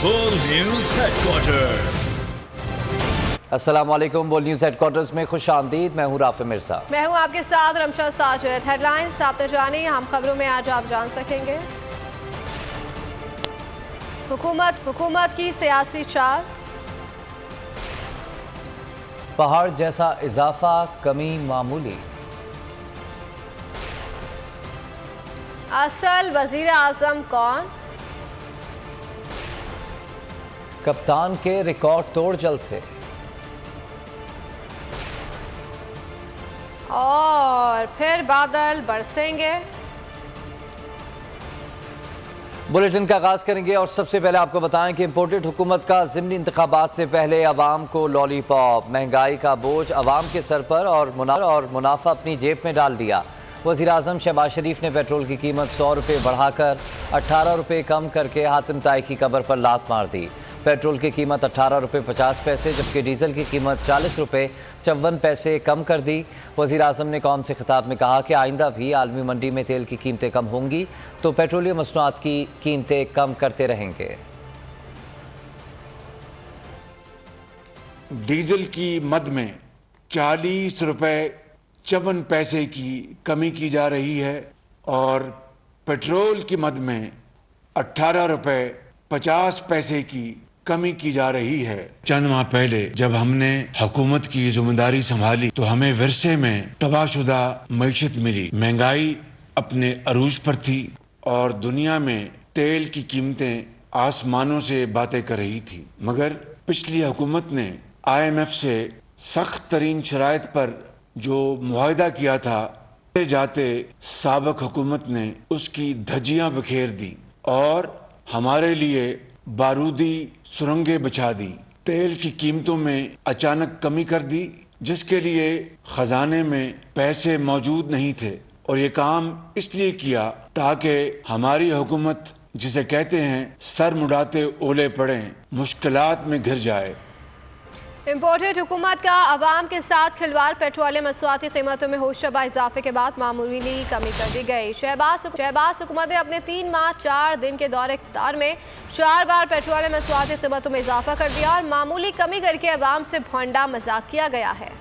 बोल news headquarter. अस्सलाम वालेकुम। बोल न्यूज हेडक्वार्टर्स में खुश आमदीद। मैं हूँ राफे मिर्जा। मैं हूँ आपके साथ रमशा साजिद। हेडलाइंस आपने जानी, हम खबरों में आज आप जान सकेंगे। हुकूमत की सियासी चाल, पहाड़ जैसा इजाफा, कमी मामूली। असल वजीर आजम कौन? कप्तान के रिकॉर्ड तोड़ जलसे। और फिर बादल बरसेंगे। बुलेटिन का आगाज करेंगे और सबसे पहले आपको बताएं कि इम्पोर्टेड हुकूमत का ज़िमनी इंतखाबात से पहले अवाम को लॉलीपॉप, महंगाई का बोझ अवाम के सर पर और मुनाफा अपनी जेब में डाल दिया। वज़ीर आज़म शहबाज शरीफ ने पेट्रोल की कीमत 100 रुपये बढ़ाकर 18 रुपये कम करके हातिम ताई की कब्र पर लात मार दी। पेट्रोल की कीमत 18 रुपये 50 पैसे जबकि डीजल की कीमत 40 रुपये 54 पैसे कम कर दी। वज़ीर आज़म ने कौम से खिताब में कहा कि आइंदा भी आलमी मंडी में तेल की कीमतें कम होंगी तो पेट्रोलियम मसनूआत की कीमतें कम करते रहेंगे। डीजल की मद में 40 रुपये 54 पैसे की कमी की जा रही है और पेट्रोल की मद में 18 रुपये 50 पैसे की कमी की जा रही है। चंद माह पहले जब हमने हुकूमत की जिम्मेदारी संभाली तो हमें विरसे में तबाहशुदा मईशत मिली। महंगाई अपने अरूज पर थी और दुनिया में तेल की कीमतें आसमानों से बातें कर रही थी, मगर पिछली हुकूमत ने IMF से सख्त तरीन शराइत पर जो मुआहदा किया था, जाते साबिक हुकूमत ने उसकी धज्जियां बिखेर दी और हमारे लिए बारूदी सुरंगें बिछा दी। तेल की कीमतों में अचानक कमी कर दी जिसके लिए खजाने में पैसे मौजूद नहीं थे और ये काम इसलिए किया ताकि हमारी हुकूमत, जिसे कहते हैं सर मुड़ाते ओले पड़े, मुश्किलात में घिर जाए। इम्पोर्टेड हुकूमत का अवाम के साथ खिलवाड़, पेट्रोलियम मसनूआती कीमतों में होशरबा इजाफे के बाद मामूली कमी कर दी गई। शहबाज हुकूमत ने अपने 3 माह 4 दिन के दौरे इख्तियार में 4 बार पेट्रोलियम मसनूआती कीमतों में इजाफा कर दिया और मामूली कमी करके अवाम से भोंडा मजाक किया गया है।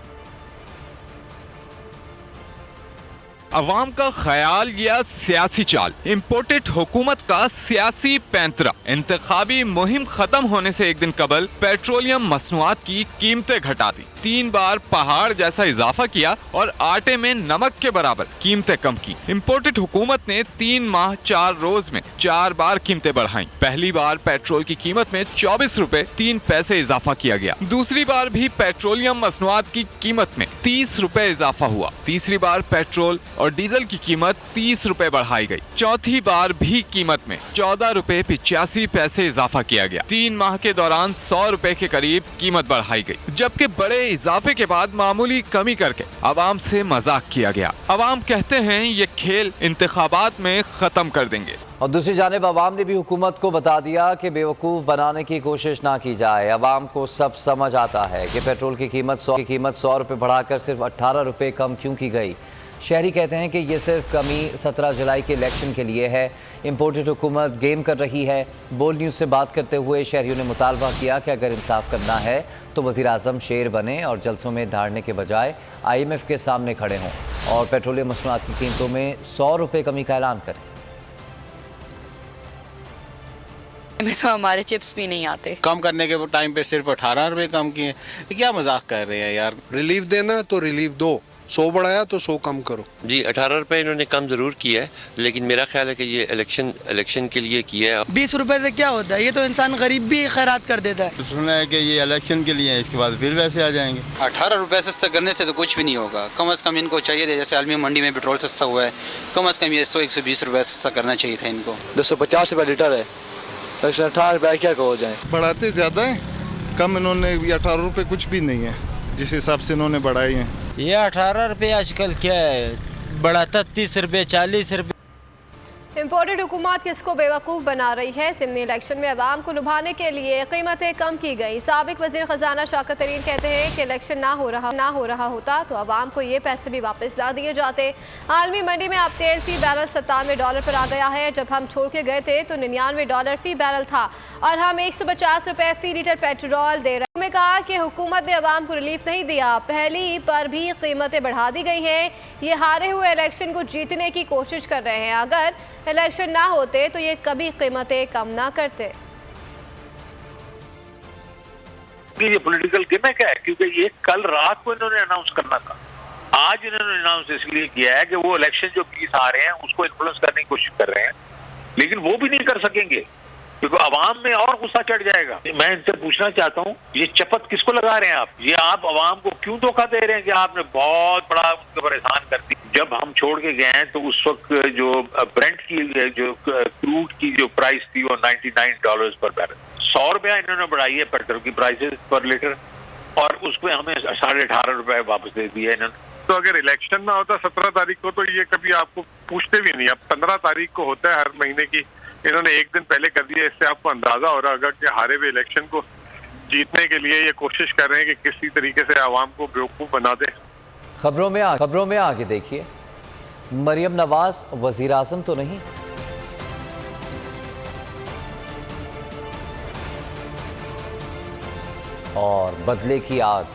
अवाम का ख्याल या सियासी चाल, इम्पोर्टेड हुकूमत का सियासी पैंतरा। इंतखाबी मुहिम खत्म होने से एक दिन कबल पेट्रोलियम मसनूआत की कीमतें घटा दी, 3 बार पहाड़ जैसा इजाफा किया और आटे में नमक के बराबर कीमतें कम की। इम्पोर्टेड हुकूमत ने 3 माह 4 रोज में 4 बार कीमतें बढ़ाई। पहली बार पेट्रोल की कीमत में 24 रुपए 3 पैसे इजाफा किया गया। दूसरी बार भी पेट्रोलियम मसनूआत की कीमत में 30 रुपए इजाफा हुआ। तीसरी बार पेट्रोल और डीजल की कीमत 30 रुपए बढ़ाई गई। चौथी बार भी कीमत में 14 रुपए 85 पैसे इजाफा किया गया। 3 माह के दौरान 100 रुपए के करीब कीमत बढ़ाई गई, जबकि बड़े इजाफे के बाद मामूली कमी करके अवाम से मजाक किया गया। अवाम कहते हैं ये खेल इंतखाबात में खत्म कर देंगे। और दूसरी जानिब अवाम ने भी हुकूमत को बता दिया कि बेवकूफ़ बनाने की कोशिश ना की जाए। अवाम को सब समझ आता है कि पेट्रोल की कीमत 100 रुपये बढ़ाकर सिर्फ 18 रुपये कम क्यों की गई। शहरी कहते हैं कि ये सिर्फ कमी 17 जुलाई के इलेक्शन के लिए है। इम्पोर्टेड हुकूमत गेम कर रही है। बोल न्यूज़ से बात करते हुए शहरियों ने मुतालबा किया कि अगर इंसाफ करना है तो वज़ीर आज़म शेर बने और जलसों में धाड़ने के बजाय IMF के सामने खड़े हों और पेट्रोलियम मसनूआत की कीमतों में 100 रुपये कमी का ऐलान करें। में तो हमारे चिप्स भी नहीं आते। कम करने के टाइम पे सिर्फ 18 रुपए कम किए, क्या मजाक कर रहे हैं यार। रिलीफ देना तो रिलीफ दो, 100 बढ़ाया तो 100 कम करो। जी 18 रुपए इन्होंने कम जरूर किया है, लेकिन मेरा ख्याल है कि ये इलेक्शन के लिए किया है। 20 रुपए से क्या होता है, ये तो इंसान गरीब भी खैरात कर देता है। सुना है कि ये इलेक्शन के लिए है, इसके बाद फिर वैसे आ जाएंगे। 18 रुपए सस्ता करने से तो कुछ भी नहीं होगा। कम अज़ कम इनको चाहिए था, जैसे आलमी मंडी में पेट्रोल सस्ता हुआ है, कम अज़ कम ये 120 रुपए सस्ता करना चाहिए था इनको। 250 रुपये लीटर है, 18 रुपये क्या हो जाए। बढ़ाते ज़्यादा है, कम इन्होंने 18 रुपये कुछ भी नहीं है जिस हिसाब से इन्होंने बढ़ाए हैं। ये 18 रुपये आजकल क्या है, बढ़ाता 30 रुपये 40 रुपये। इम्पोर्टेड हुकूमत किसको बेवकूफ़ बना रही है। ज़िमनी इलेक्शन में अवाम को लुभाने के लिए कीमतें कम की गई। साबिक वज़ीर ख़जाना शौकत तरीन कहते हैं कि इलेक्शन ना हो रहा होता तो अवाम को ये पैसे भी वापस ला दिए जाते। आलमी मंडी में अब तेल फी बैरल $97 पर आ गया है। जब हम छोड़ के गए थे तो $99 फी बैरल था और हम 150 रुपये फ़ी लीटर पेट्रोल दे रहे हैं। उन्होंने कहा कि हुकूमत ने अवाम को रिलीफ नहीं दिया, पहली पर भी कीमतें बढ़ा दी गई हैं। ये हारे हुए इलेक्शन को जीतने की कोशिश कर रहे हैं। अगर इलेक्शन ना होते तो ये कभी कीमतें कम ना करते। ये पॉलिटिकल गिमिक है, क्योंकि ये कल रात को इन्होंने अनाउंस करना था। आज इन्होंने अनाउंस इसलिए किया है कि वो इलेक्शन जो 20 आ रहे हैं उसको इन्फ्लुएंस करने की कोशिश कर रहे हैं, लेकिन वो भी नहीं कर सकेंगे क्योंकि अवाम में और गुस्सा चढ़ जाएगा। मैं इनसे पूछना चाहता हूँ, ये चपत किसको लगा रहे हैं आप? ये आप अवाम को क्यों धोखा दे रहे हैं कि आपने बहुत बड़ा उनको परेशान कर दी? जब हम छोड़ के गए हैं तो उस वक्त जो ब्रेंट की जो क्रूड की जो प्राइस थी वो $99 पर बैरल, 100 रुपया इन्होंने बढ़ाई है पेट्रोल की प्राइसेस पर लीटर, और उसमें हमें 18.5 रुपए वापस दे दिए इन्होंने। तो अगर इलेक्शन ना होता 17 तारीख को तो ये कभी आपको पूछते भी नहीं। अब 15 तारीख को होता है हर महीने की, इन्होंने एक दिन पहले कर दिया। इससे आपको अंदाजा हो रहा होगा कि हारे हुए इलेक्शन को जीतने के लिए ये कोशिश कर रहे हैं कि किसी तरीके से आवाम को बेवकूफ़ बना दे। खबरों में आगे देखिए, मरियम नवाज वजीर आज़म तो नहीं। और बदले की आग।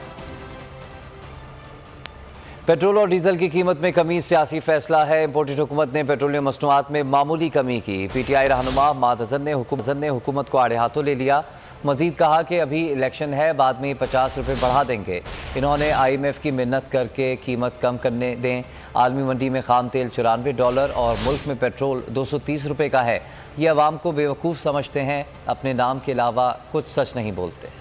पेट्रोल और डीजल की कीमत में कमी सियासी फैसला है। इम्पोर्टेड हुकूमत ने पेट्रोलियम मसनूआत में मामूली कमी की। PTI रहनुमा मातजन ने हुकूमत को आड़े हाथों ले लिया। मजीद कहा कि अभी इलेक्शन है, बाद में 50 रुपये बढ़ा देंगे। इन्होंने IMF की मिन्नत करके कीमत कम करने दें। आलमी मंडी में खाम तेल $94 और मुल्क में पेट्रोल 230 रुपये का है। ये अवाम को बेवकूफ़ समझते हैं, अपने नाम के अलावा कुछ सच नहीं बोलते।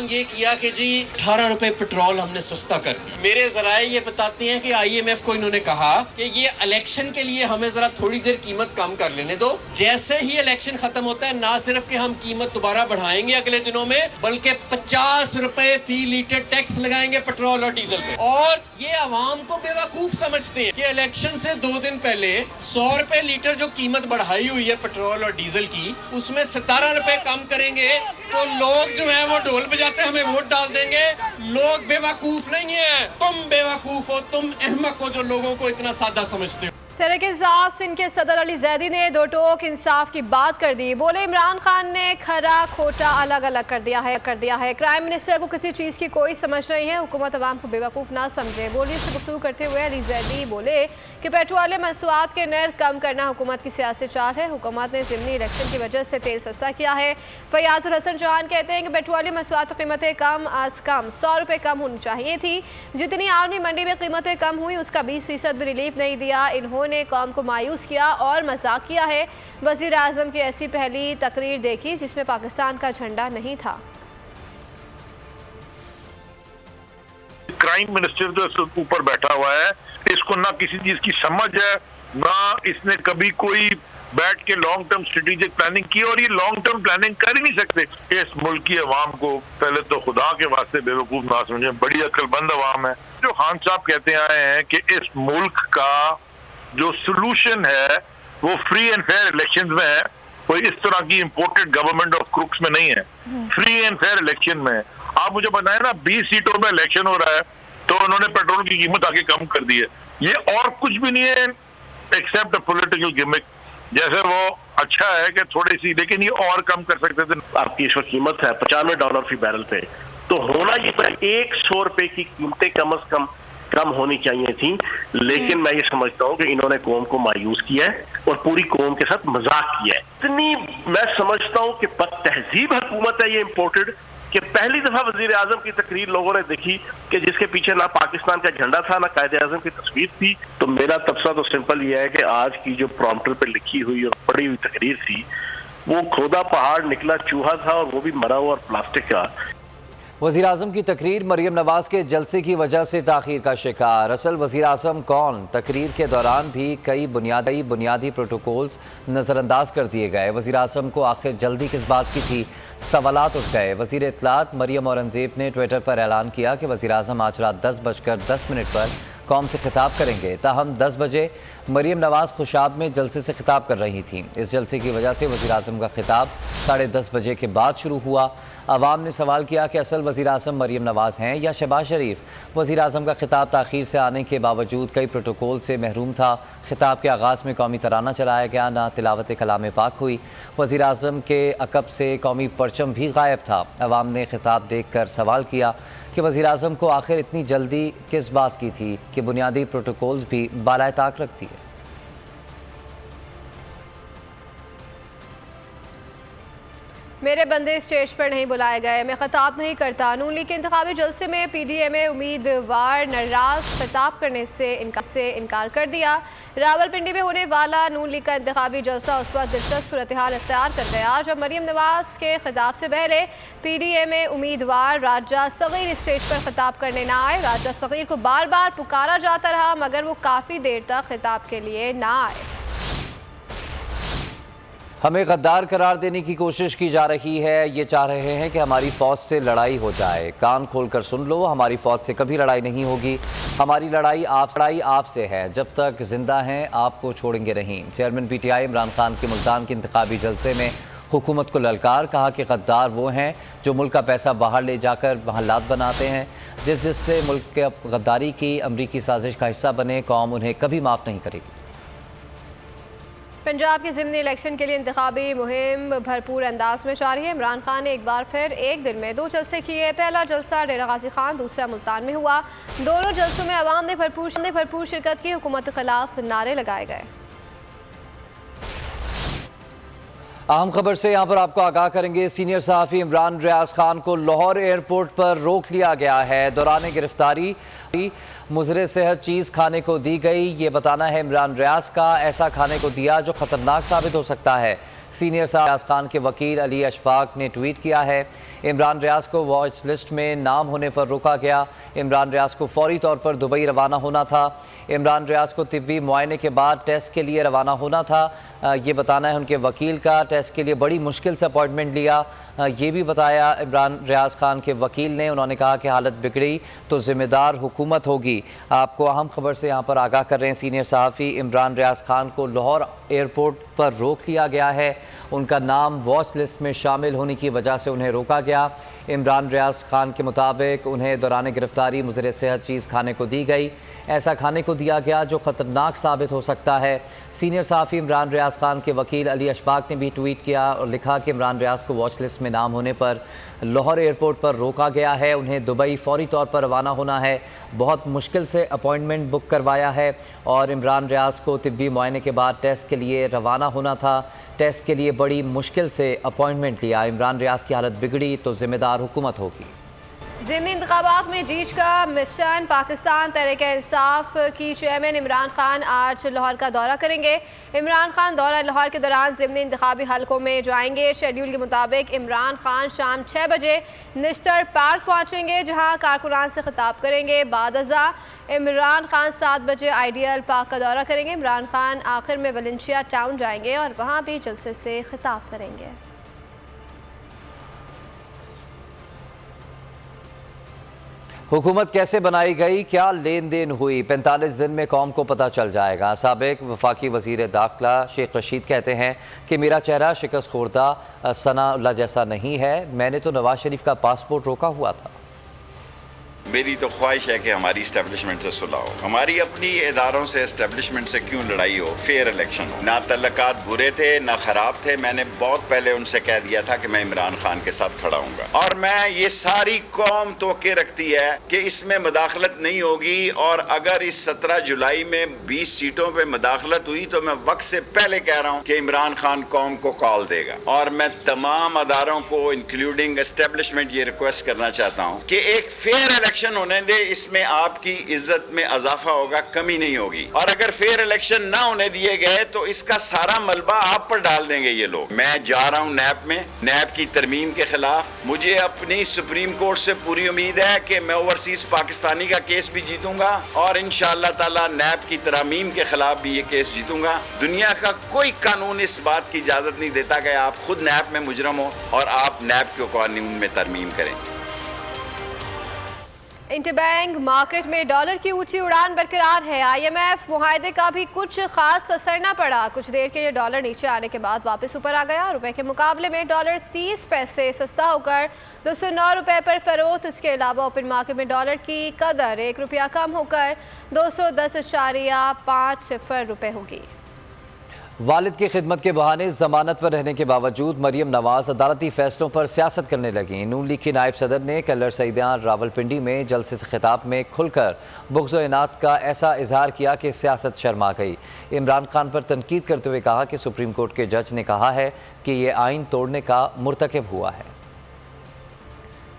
ये किया कि जी 18 रुपए पेट्रोल हमने सस्ता कर दिया। मेरे जराए ये बताते हैं कि IMF को इन्होंने कहा कि ये इलेक्शन के लिए हमें जरा थोड़ी देर कीमत कम कर लेने दो। जैसे ही इलेक्शन खत्म होता है, ना सिर्फ कि हम कीमत दोबारा बढ़ाएंगे अगले दिनों में, बल्कि 50 रुपए फी लीटर टैक्स लगाएंगे पेट्रोल और डीजल पे। और ये आवाम को बेवकूफ समझते हैं कि इलेक्शन से 2 दिन पहले 100 रुपए लीटर जो कीमत बढ़ाई हुई है पेट्रोल और डीजल की, उसमें 17 रुपए कम करेंगे तो लोग जो है वो ढोल बजाते हमें वोट डाल देंगे। लोग बेवकूफ नहीं है, तुम बेवकूफ हो, तुम अहमक हो जो लोगों को इतना सादा समझते हो। तहरीक-ए-इंसाफ सिंध के सदर अली जैदी ने दो टोक इंसाफ की बात कर दी। बोले इमरान खान ने खरा खोटा अलग अलग कर दिया है। क्राइम मिनिस्टर को किसी चीज़ की कोई समझ नहीं है, हुकूमत अवाम को बेवकूफ़ ना समझे। बोली से गुफ्तगू करते हुए अली जैदी बोले कि पेट्रोलियम मसनूआत के नर्ख कम करना हुकूमत की सियासी चाल है। हुकूमत ने ज़िमनी इलेक्शन की वजह से तेल सस्ता किया है। फयाजुल हसन चौहान कहते हैं कि पेट्रोलियम मसनूआत की कीमतें कम अज़ कम 100 रुपये कम होनी चाहिए थी। जितनी आलमी मंडी में कीमतें कम हुई उसका 20% भी रिलीफ नहीं दिया। इन्होंने कौम को मायूस किया और मजाक किया है। वज़ीर आज़म की ऐसी पहली तकरीर देखी जिसमें पाकिस्तान का झंडा नहीं था। क्राइम मिनिस्टर जो ऊपर बैठा हुआ है, इसको ना किसी चीज की समझ है, ना इसने कभी कोई बैठ के लॉन्ग टर्म स्ट्रेटेजिक प्लानिंग की, और ये लॉन्ग टर्म प्लानिंग कर ही नहीं सकते। इस मुल्क की अवाम को पहले तो खुदा के वास्ते बेवकूफ ना समझे, बड़ी अक्लमंद अवाम है। जो खान साहब कहते आए हैं कि इस मुल्क का जो सोल्यूशन है वो फ्री एंड फेयर इलेक्शंस में है, कोई इस तरह की इंपोर्टेड गवर्नमेंट ऑफ क्रुक्स में नहीं है। फ्री एंड फेयर इलेक्शन में आप मुझे बताएं ना, 20 सीटों में इलेक्शन हो रहा है तो उन्होंने पेट्रोल की कीमत आगे कम कर दी है। ये और कुछ भी नहीं है एक्सेप्ट अ पॉलिटिकल गिमिक। जैसे वो अच्छा है कि थोड़ी सी, लेकिन ये और कम कर सकते थे। आपकी इस वक्त कीमत है $95 फी बैरल पे, तो होना ये पर 100 रुपए की कीमतें कम से कम होनी चाहिए थी। लेकिन मैं ये समझता हूँ कि इन्होंने कौम को मायूस किया है और पूरी कौम के साथ मजाक किया है। इतनी मैं समझता हूँ कि बदतहजीब हुकूमत है ये इम्पोर्टेड, कि पहली दफा वजीर आजम की तकरीर लोगों ने देखी कि जिसके पीछे ना पाकिस्तान का झंडा था ना कायदे आजम की तस्वीर थी। तो मेरा तबसरा तो सिंपल ये है कि आज की जो प्रॉम्प्टर पे लिखी हुई और पड़ी हुई तकरीर थी वो खोदा पहाड़ निकला चूहा था, और वो भी मरा हुआ और प्लास्टिक का। वज़ीर आज़म की तकरीर मरियम नवाज के जलसे की वजह से ताख़ीर का शिकार। असल वज़ीर आज़म कौन? तकरीर के दौरान भी कई बुनियादी प्रोटोकॉल्स नज़रअंदाज कर दिए गए। वज़ीर आज़म को आखिर जल्दी किस बात की थी? सवालात उठ गए। वज़ीर इत्तलात मरियम औरंगज़ेब ने ट्विटर पर ऐलान किया कि वज़ीर आज़म आज रात 10:10 पर कौम से खिताब करेंगे। ताहम 10 बजे मरीम नवाज खुशाब में जलसे से खिताब कर रही थीं। इस जलसे की वजह से वज़ीर आज़म का खिताब 10:30 बजे के बाद शुरू हुआ। अवाम ने सवाल किया कि असल वज़ीर आज़म मरीम नवाज हैं या शहबाज शरीफ। वज़ीर आज़म का खिताब ताख़ीर से आने के बावजूद कई प्रोटोकॉल से महरूम था। खिताब के आगाज़ में कौमी तराना चलाया गया, ना तिलावत कलाम पाक हुई। वज़ीर आज़म के अकब से कौमी परचम भी गायब था। अवाम ने खिताब देख कर सवाल किया कि वज़ीर आज़म को आखिर इतनी जल्दी किस बात की थी कि बुनियादी प्रोटोकॉल्स भी बालाए ताक रखती है। मेरे बंदे स्टेज पर नहीं बुलाए गए, मैं खिताब नहीं करता। नून लीग के इंतखाबी जलसे में PDMA उम्मीदवार नाराज खिताब करने से इनकार कर दिया। रावलपिंडी में होने वाला नून लीग का इंतखाबी जलसा उस वक्त दिलचस्प सूरत-ए-हाल इख्तियार कर गया जब मरीम नवाज के खिताब से पहले PDMA उम्मीदवार राजा सगीर स्टेज पर खिताब करने ना आए। राजा सगीर को बार बार पुकारा जाता रहा मगर वो काफ़ी देर तक खिताब के लिए ना आए। हमें गद्दार करार देने की कोशिश की जा रही है। ये चाह रहे हैं कि हमारी फ़ौज से लड़ाई हो जाए। कान खोलकर सुन लो, हमारी फ़ौज से कभी लड़ाई नहीं होगी। हमारी लड़ाई आपसे है। जब तक जिंदा हैं आपको छोड़ेंगे नहीं। चेयरमैन PTI इमरान खान के मुल्तान के इंतखाबी जलसे में हुकूमत को ललकार, कहा कि गद्दार वो हैं जो मुल्क का पैसा बाहर ले जाकर महल्लात बनाते हैं। जिससे मुल्क के गद्दारी की अमरीकी साजिश का हिस्सा बने, कौम उन्हें कभी माफ़ नहीं करेगी। पंजाब के ज़िमनी इलेक्शन के लिए इंतखाबी मुहिम भरपूर अंदाज में जारी है। इमरान खान ने एक बार फिर एक दिन में 2 जलसे किए। पहला जलसा डेरा गाजी खान, दूसरा मुल्तान में हुआ। दोनों जलसों में अवाम ने भरपूर शिरकत की। हुकूमत के खिलाफ नारे लगाए गए। अहम खबर से यहाँ पर आपको आगाह करेंगे। सीनियर सहाफ़ी इमरान रियाज खान को लाहौर एयरपोर्ट पर रोक लिया गया है। दौरान गिरफ्तारी मुज़र सेहत चीज़ खाने को दी गई। ये बताना है इमरान रियाज का ऐसा खाने को दिया जो ख़तरनाक साबित हो सकता है। सीनियर रियाज खान के वकील अली अशफाक ने ट्वीट किया है, इमरान रियाज को वॉच लिस्ट में नाम होने पर रोका गया। इमरान रियाज को फौरी तौर पर दुबई रवाना होना था। इमरान रियाज को तिब्बी मुआयने के बाद टेस्ट के लिए रवाना होना था। ये बताना है उनके वकील का। टेस्ट के लिए बड़ी मुश्किल से अपॉइंटमेंट लिया। ये भी बताया इमरान रियाज खान के वकील ने। उन्होंने कहा कि हालत बिगड़ी तो ज़िम्मेदार हुकूमत होगी। आपको अहम खबर से यहाँ पर आगाह कर रहे हैं। सीनियर सहाफ़ी इमरान रियाज खान को लाहौर एयरपोर्ट पर रोक लिया गया है। उनका नाम वॉच लिस्ट में शामिल होने की वजह से उन्हें रोका गया। इमरान रियाज खान के मुताबिक उन्हें दौरान गिरफ्तारी मुज़र सेहत चीज़ खाने को दी गई। ऐसा खाने को दिया गया जो ख़तरनाक साबित हो सकता है। सीनियर सहाफ़ी इमरान रियाज खान के वकील अली अशफाक ने भी ट्वीट किया और लिखा कि इमरान रियाज को वॉच लिस्ट में नाम होने पर लाहौर एयरपोर्ट पर रोका गया है। उन्हें दुबई फ़ौरी तौर पर रवाना होना है। बहुत मुश्किल से अपॉइंटमेंट बुक करवाया है और इमरान रियाज को तिब्बी मुआयने के बाद टेस्ट के लिए रवाना होना था। टेस्ट के लिए बड़ी मुश्किल से अपॉइंटमेंट लिया। इमरान रियाज की हालत बिगड़ी तो ज़िम्मेदार हुकूमत होगी। ज़िमनी इंतखाबात में जीत का मिशन। पाकिस्तान तहरीक-ए-इंसाफ की चेयरमैन इमरान खान आज लाहौर का दौरा करेंगे। इमरान खान दौरा लाहौर के दौरान ज़िमनी इंतखाबी हलकों में जाएंगे। शेड्यूल के मुताबिक इमरान खान शाम 6 बजे निस्टर पार्क पहुंचेंगे जहां कारकुनान से खिताब करेंगे। बाद अज़ा इमरान खान 7 बजे आइडियल पार्क का दौरा करेंगे। इमरान खान आखिर में वलेंशिया टाउन जाएंगे और वहां भी जलसे से खिताब करेंगे। हुकूमत कैसे बनाई गई, क्या लेन देन हुई, 45 दिन में कौम को पता चल जाएगा। साबिक वफाकी वज़ीर दाखिला शेख रशीद कहते हैं कि मेरा चेहरा शिकस्त खुर्दा सनाउल्लाह जैसा नहीं है। मैंने तो नवाज शरीफ का पासपोर्ट रोका हुआ था। मेरी तो ख्वाहिश है कि हमारी इस्टेब्लिशमेंट से सुलह हो। हमारी अपनी इदारों से इस्टेब्लिशमेंट से क्यों लड़ाई हो, फेयर इलेक्शन हो। ना तल्लकात बुरे थे ना खराब थे। मैंने बहुत पहले उनसे कह दिया था कि मैं इमरान खान के साथ खड़ा हूँगा और मैं ये सारी कौम तोके रखती है कि इसमें मदाखलत नहीं होगी। और अगर इस 17 जुलाई में 20 सीटों पर मदाखलत हुई तो मैं वक्त से पहले कह रहा हूँ कि इमरान खान कौम को कॉल देगा। और मैं तमाम अदारों को इंक्लूडिंग एस्टेब्लिशमेंट ये रिक्वेस्ट करना चाहता हूँ कि एक फेयर इलेक्शन होने दे। इसमें आपकी इज्जत में इजाफा होगा, कमी नहीं होगी। और अगर फेयर इलेक्शन ना होने दिए गए तो इसका सारा मलबा आप पर डाल देंगे ये लोग। मैं जा रहा हूं नैब में, नैब की तरमीम के खिलाफ। मुझे अपनी सुप्रीम कोर्ट से पूरी उम्मीद है कि मैं ओवरसीज पाकिस्तानी का केस भी जीतूंगा और इंशाअल्लाह ताला नैब की तरमीम के खिलाफ भी ये केस जीतूंगा। दुनिया का कोई कानून इस बात की इजाजत नहीं देता कि आप खुद नैब में मुजरम हो और आप नैब के कानून में तरमीम करें। इंटरबैंक मार्केट में डॉलर की ऊंची उड़ान बरकरार है। IMF मुआहदे का भी कुछ खास असर न पड़ा। कुछ देर के लिए डॉलर नीचे आने के बाद वापस ऊपर आ गया। रुपए के मुकाबले में डॉलर 30 पैसे सस्ता होकर 209 रुपए पर फरोख्त। इसके अलावा ओपन मार्केट में डॉलर की कदर 1 रुपया कम होकर 210.50 रुपए होगी। वालिद की खिदमत के बहाने जमानत पर रहने के बावजूद मरियम नवाज अदालती फैसलों पर सियासत करने लगी। नून लीग की नायब सदर ने कलर सईदान रावलपिंडी में जलसे से खिताब में खुलकर बुग़्ज़ व इनात का ऐसा इजहार किया कि सियासत शर्मा गई। इमरान खान पर तनकीद करते हुए कहा कि सुप्रीम कोर्ट के जज ने कहा है कि ये आइन तोड़ने का मुर्तकिब हुआ है।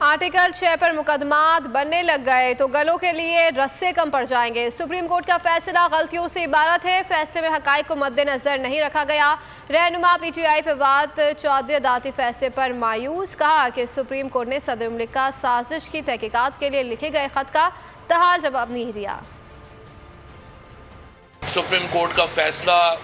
आर्टिकल 6 पर मुकदमात बनने लग गए तो गलों के लिए रस्से कम पड़ जाएंगे। सुप्रीम कोर्ट का फैसला गलतियों से इबारत है। फैसले में हकाइक को मद्देनजर नहीं रखा गया। रहनुमा PTI फवाद चौधरी अदालती फैसले पर मायूस। कहा कि सुप्रीम कोर्ट ने सदर मुमलिका साजिश की तहकीकात के लिए लिखे गए खत का तहाल जवाब नहीं दिया। सुप्रीम कोर्ट का फैसला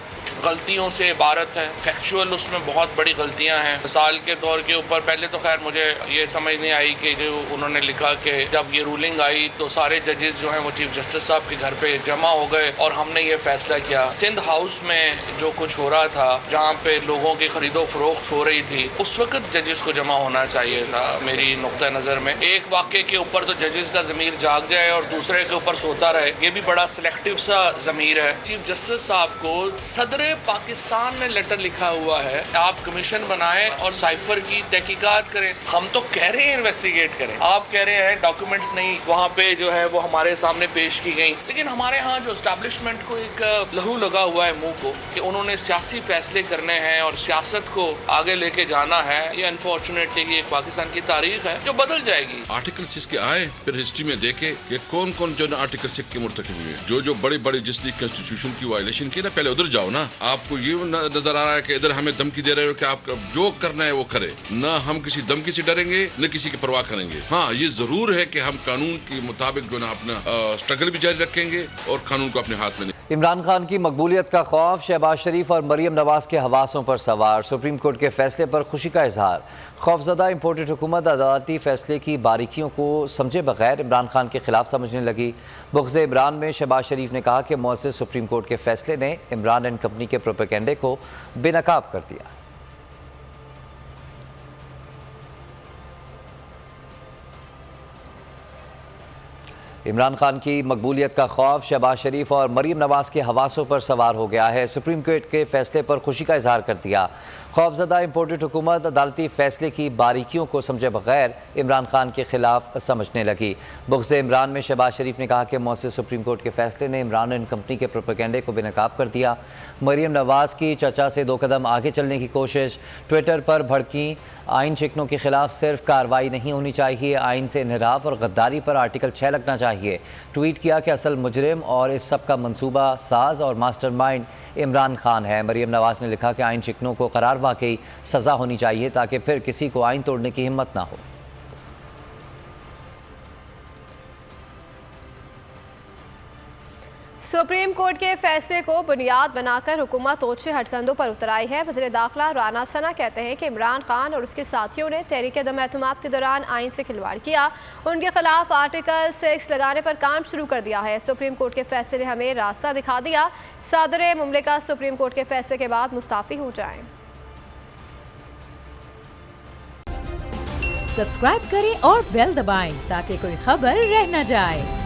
गलतियों से इबारत है। फैक्चुअल उसमें बहुत बड़ी गलतियां हैं। मिसाल के तौर के ऊपर पहले तो खैर मुझे ये समझ नहीं आई कि जो उन्होंने लिखा कि जब ये रूलिंग आई तो सारे जजेस जो हैं वो चीफ जस्टिस साहब के घर पे जमा हो गए और हमने ये फैसला किया। सिंध हाउस में जो कुछ हो रहा था, जहाँ पे लोगों की खरीदो फरोख्त हो रही थी, उस वक्त जजेस को जमा होना चाहिए था। मेरी नुक्ता नज़र में एक वाक़े के ऊपर तो जजेस का ज़मीर जाग जाए और दूसरे के ऊपर सोता रहे, ये भी बड़ा सिलेक्टिव सा ज़मीर है। चीफ जस्टिस साहब को सदर पाकिस्तान ने लेटर लिखा हुआ है, आप कमीशन बनाएं और साइफर की तहकीकात करें। हम तो कह रहे हैं इन्वेस्टिगेट करें, आप कह रहे हैं डॉक्यूमेंट्स नहीं वहाँ पे जो है वो हमारे सामने पेश की गई। लेकिन हमारे यहाँ जो एस्टैब्लिशमेंट को एक लहू लगा हुआ है मुंह को कि उन्होंने सियासी फैसले करने हैं और सियासत को आगे लेके जाना है। ये अनफॉर्चुनेटली एक पाकिस्तान की तारीख है जो बदल जाएगी। आर्टिकल 6 के आए फिर हिस्ट्री में देखे कि कौन कौन जो आर्टिकल 6 के मुर्तकिब हुए, जो बड़े बड़े जिसने कॉन्स्टिट्यूशन की वायलेशन की ना, पहले उधर जाओ ना। आपको ये नजर आ रहा है कि इधर हमें धमकी दे रहे हो कि आप जो करना है वो करे ना, हम किसी धमकी से डरेंगे न किसी की परवाह करेंगे। हाँ, ये जरूर है कि हम कानून के मुताबिक जो ना अपना स्ट्रगल भी जारी रखेंगे और कानून को अपने हाथ में नहीं। इमरान खान की मकबूलियत का खौफ, शहबाज शरीफ और मरियम नवाज के हवासों पर सवार। सुप्रीम कोर्ट के फैसले पर खुशी का इजहार। खौफजदा इम्पोर्टेड हुकूमत अदालती फैसले की बारीकियों को समझे बगैर इमरान खान के खिलाफ समझने लगी। बुग़्ज़ इमरान में शहबाज शरीफ ने कहा कि मुअज़्ज़ज़ सुप्रीम कोर्ट के फैसले ने इमरान एंड कंपनी के प्रोपेगेंडे को बेनकाब कर दिया। इमरान खान की मकबूलियत का खौफ शहबाज शरीफ और मरियम नवाज के हवासों पर सवार हो गया है। सुप्रीम कोर्ट के फैसले पर खुशी का इजहार कर दिया। खौफजदा इम्पोर्टेड हुकूमत अदालती फैसले की बारीकियों को समझे बगैर इमरान खान के खिलाफ समझने लगी। बुग़्ज़ इमरान में शहबाज शरीफ ने कहा कि मुअज़्ज़ज़ सुप्रीम कोर्ट के फैसले ने इमरान एंड कंपनी के प्रोपेगेंडे को बेनकाब कर दिया। मरियम नवाज की चचा से 2 कदम आगे चलने की कोशिश। ट्विटर पर भड़की आइन शिकनों के खिलाफ सिर्फ कार्रवाई नहीं होनी चाहिए, आइन से इन्हिराफ और गद्दारी पर आर्टिकल 6 लगना चाहिए। ट्वीट किया कि असल मुजरिम और इस सब का मंसूबा साज और मास्टरमाइंड इमरान खान है। मरियम नवाज ने लिखा कि आइन शिकनों को करार वाकई सज़ा होनी चाहिए ताकि फिर किसी को आइन तोड़ने की हिम्मत ना हो। सुप्रीम कोर्ट के फैसले को बुनियाद बनाकर हुकूमत ओछे हटकंडों पर उतर आई है। वज़ीर दाखिला राना सना कहते हैं कि इमरान खान और उसके साथियों ने तहरीक अदम-ए-एतमाद के दौरान आइन से खिलवाड़ किया। उनके खिलाफ आर्टिकल 6 लगाने पर काम शुरू कर दिया है। सुप्रीम कोर्ट के फैसले ने हमें रास्ता दिखा दिया। सदर मुमलिका सुप्रीम कोर्ट के फैसले के बाद मुस्ताफ़ी हो जाएं। सब्सक्राइब करें और बेल दबाएं ताकि कोई खबर रह न जाए।